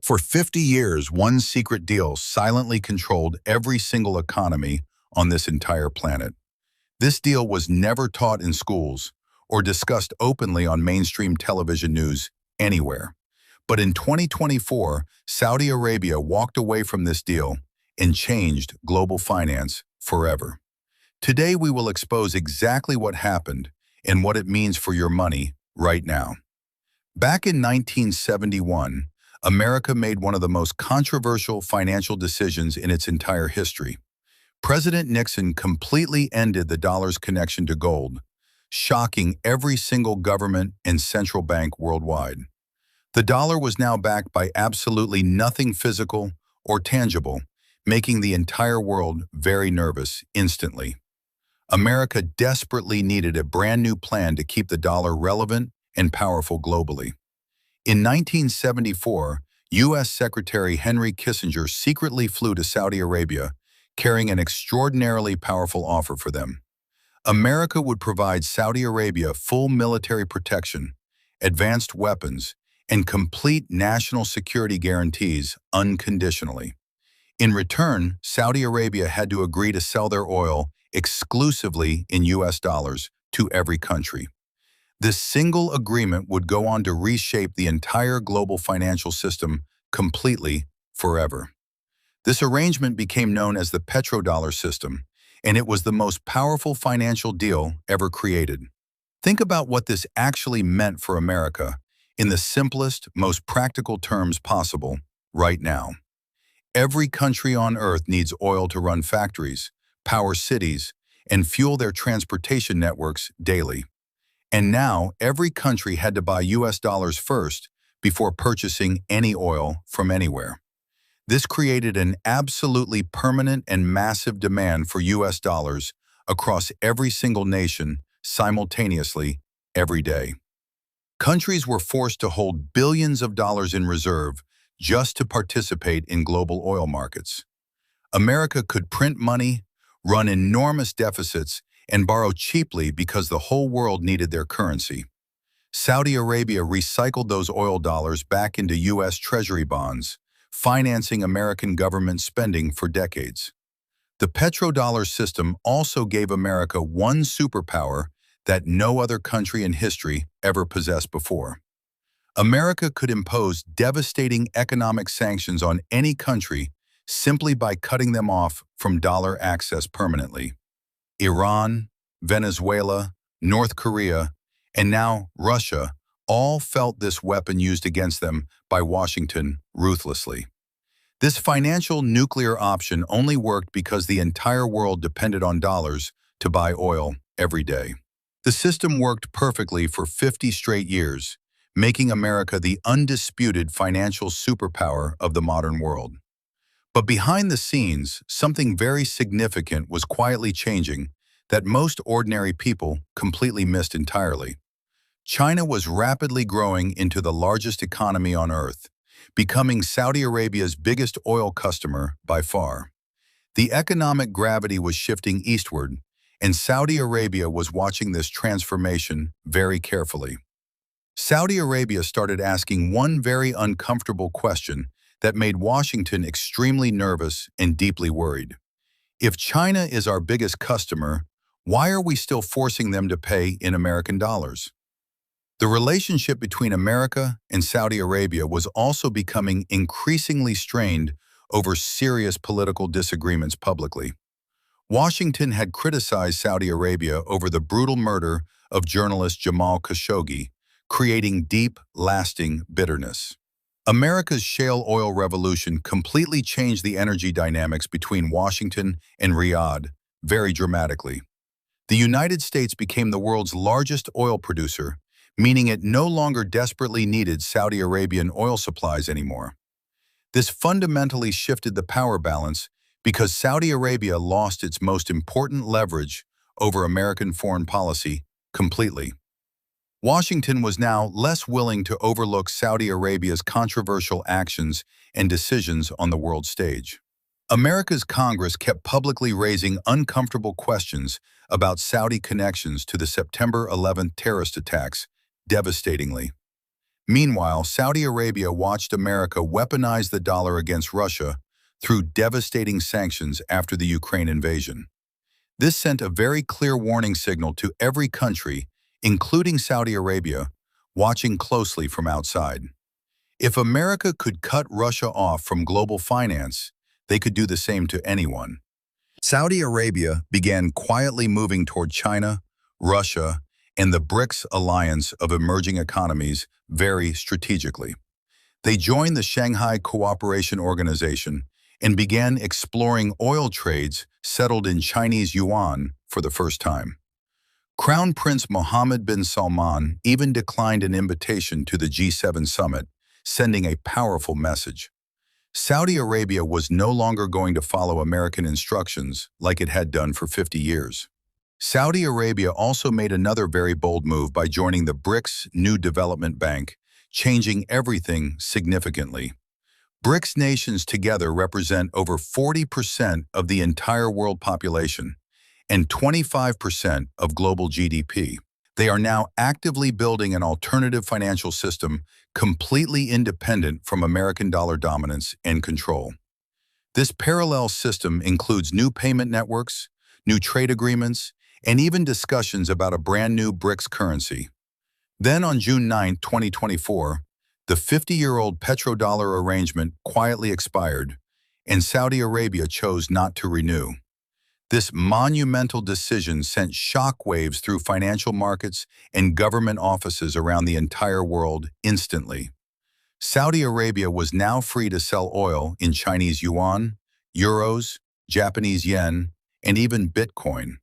For 50 years, one secret deal silently controlled every single economy on this entire planet. This deal was never taught in schools or discussed openly on mainstream television news anywhere. But in 2024, Saudi Arabia walked away from this deal and changed global finance forever. Today, we will expose exactly what happened and what it means for your money right now. Back in 1971, America made one of the most controversial financial decisions in its entire history. President Nixon completely ended the dollar's connection to gold, shocking every single government and central bank worldwide. The dollar was now backed by absolutely nothing physical or tangible, making the entire world very nervous instantly. America desperately needed a brand new plan to keep the dollar relevant and powerful globally. In 1974, U.S. Secretary Henry Kissinger secretly flew to Saudi Arabia, carrying an extraordinarily powerful offer for them. America would provide Saudi Arabia full military protection, advanced weapons, and complete national security guarantees unconditionally. In return, Saudi Arabia had to agree to sell their oil exclusively in U.S. dollars to every country. This single agreement would go on to reshape the entire global financial system completely forever. This arrangement became known as the Petrodollar system, and it was the most powerful financial deal ever created. Think about what this actually meant for America in the simplest, most practical terms possible right now. Every country on Earth needs oil to run factories, power cities, and fuel their transportation networks daily. And now, every country had to buy U.S. dollars first before purchasing any oil from anywhere. This created an absolutely permanent and massive demand for U.S. dollars across every single nation simultaneously every day. Countries were forced to hold billions of dollars in reserve just to participate in global oil markets. America could print money, run enormous deficits, and borrow cheaply because the whole world needed their currency. Saudi Arabia recycled those oil dollars back into U.S. Treasury bonds, financing American government spending for decades. The petrodollar system also gave America one superpower that no other country in history ever possessed before. America could impose devastating economic sanctions on any country simply by cutting them off from dollar access permanently. Iran, Venezuela, North Korea, and now Russia all felt this weapon used against them by Washington ruthlessly. This financial nuclear option only worked because the entire world depended on dollars to buy oil every day. The system worked perfectly for 50 straight years, making America the undisputed financial superpower of the modern world. But behind the scenes, something very significant was quietly changing that most ordinary people completely missed entirely. China was rapidly growing into the largest economy on Earth, becoming Saudi Arabia's biggest oil customer by far. The economic gravity was shifting eastward, and Saudi Arabia was watching this transformation very carefully. Saudi Arabia started asking one very uncomfortable question that made Washington extremely nervous and deeply worried. If China is our biggest customer, why are we still forcing them to pay in American dollars? The relationship between America and Saudi Arabia was also becoming increasingly strained over serious political disagreements publicly. Washington had criticized Saudi Arabia over the brutal murder of journalist Jamal Khashoggi, creating deep, lasting bitterness. America's shale oil revolution completely changed the energy dynamics between Washington and Riyadh very dramatically. The United States became the world's largest oil producer, meaning it no longer desperately needed Saudi Arabian oil supplies anymore. This fundamentally shifted the power balance because Saudi Arabia lost its most important leverage over American foreign policy completely. Washington was now less willing to overlook Saudi Arabia's controversial actions and decisions on the world stage. America's Congress kept publicly raising uncomfortable questions about Saudi connections to the September 11th terrorist attacks, devastatingly. Meanwhile, Saudi Arabia watched America weaponize the dollar against Russia through devastating sanctions after the Ukraine invasion. This sent a very clear warning signal to every country, including Saudi Arabia, watching closely from outside. If America could cut Russia off from global finance, they could do the same to anyone. Saudi Arabia began quietly moving toward China, Russia, and the BRICS alliance of emerging economies very strategically. They joined the Shanghai Cooperation Organization and began exploring oil trades settled in Chinese yuan for the first time. Crown Prince Mohammed bin Salman even declined an invitation to the G7 summit, sending a powerful message. Saudi Arabia was no longer going to follow American instructions like it had done for 50 years. Saudi Arabia also made another very bold move by joining the BRICS New Development Bank, changing everything significantly. BRICS nations together represent over 40% of the entire world population and 25% of global GDP. They are now actively building an alternative financial system completely independent from American dollar dominance and control. This parallel system includes new payment networks, new trade agreements, and even discussions about a brand new BRICS currency. Then on June 9, 2024, the 50-year-old Petrodollar arrangement quietly expired, and Saudi Arabia chose not to renew. This monumental decision sent shockwaves through financial markets and government offices around the entire world instantly. Saudi Arabia was now free to sell oil in Chinese yuan, euros, Japanese yen, and even Bitcoin.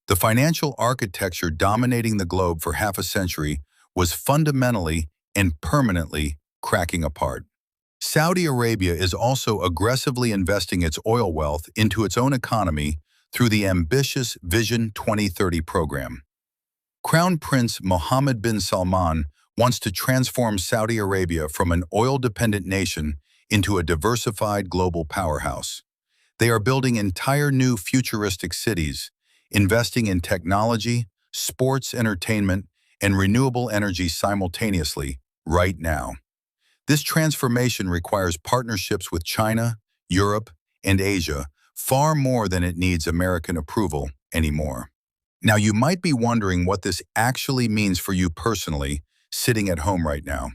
The financial architecture dominating the globe for half a century was fundamentally and permanently cracking apart. Saudi Arabia is also aggressively investing its oil wealth into its own economy through the ambitious Vision 2030 program. Crown Prince Mohammed bin Salman wants to transform Saudi Arabia from an oil-dependent nation into a diversified global powerhouse. They are building entire new futuristic cities, investing in technology, sports, entertainment, and renewable energy simultaneously right now. This transformation requires partnerships with China, Europe, and Asia far more than it needs American approval anymore. Now, you might be wondering what this actually means for you personally, sitting at home right now.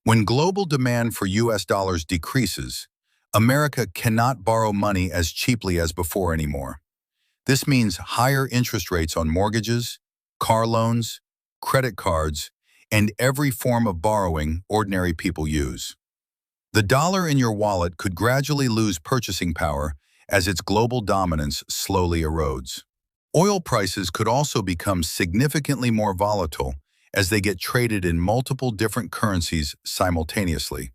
When global demand for US dollars decreases, America cannot borrow money as cheaply as before anymore. This means higher interest rates on mortgages, car loans, credit cards, and every form of borrowing ordinary people use. The dollar in your wallet could gradually lose purchasing power as its global dominance slowly erodes. Oil prices could also become significantly more volatile as they get traded in multiple different currencies simultaneously.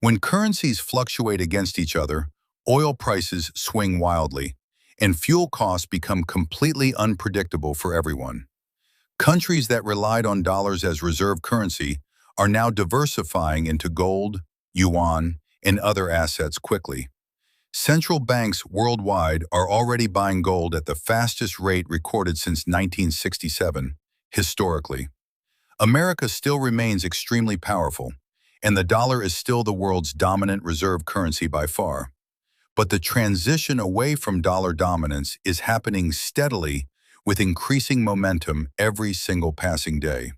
When currencies fluctuate against each other, oil prices swing wildly, and fuel costs become completely unpredictable for everyone. Countries that relied on dollars as reserve currency are now diversifying into gold, yuan, and other assets quickly. Central banks worldwide are already buying gold at the fastest rate recorded since 1967, historically. America still remains extremely powerful, and the dollar is still the world's dominant reserve currency by far. But the transition away from dollar dominance is happening steadily with increasing momentum every single passing day.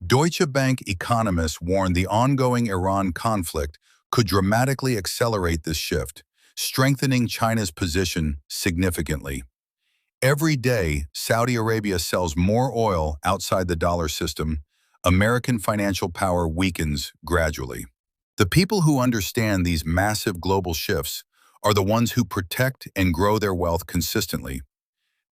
Deutsche Bank economists warn the ongoing Iran conflict could dramatically accelerate this shift, strengthening China's position significantly. Every day, Saudi Arabia sells more oil outside the dollar system. American financial power weakens gradually. The people who understand these massive global shifts are the ones who protect and grow their wealth consistently.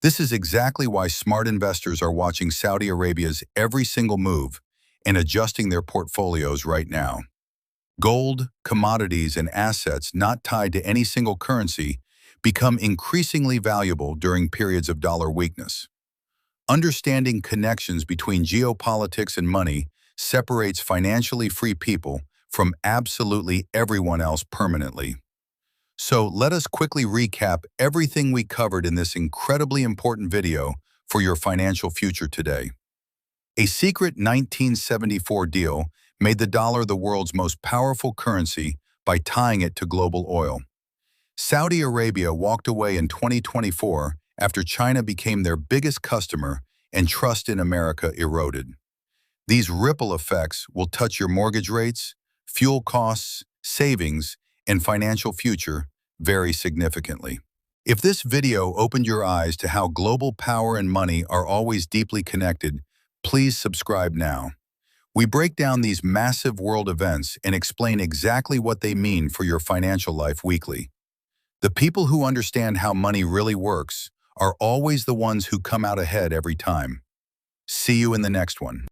This is exactly why smart investors are watching Saudi Arabia's every single move and adjusting their portfolios right now. Gold, commodities, and assets not tied to any single currency become increasingly valuable during periods of dollar weakness. Understanding connections between geopolitics and money separates financially free people from absolutely everyone else permanently. So let us quickly recap everything we covered in this incredibly important video for your financial future today. A secret 1974 deal made the dollar the world's most powerful currency by tying it to global oil. Saudi Arabia walked away in 2024 after China became their biggest customer and trust in America eroded. These ripple effects will touch your mortgage rates, fuel costs, savings, and financial future very significantly. If this video opened your eyes to how global power and money are always deeply connected, please subscribe now. We break down these massive world events and explain exactly what they mean for your financial life weekly. The people who understand how money really works are always the ones who come out ahead every time. See you in the next one.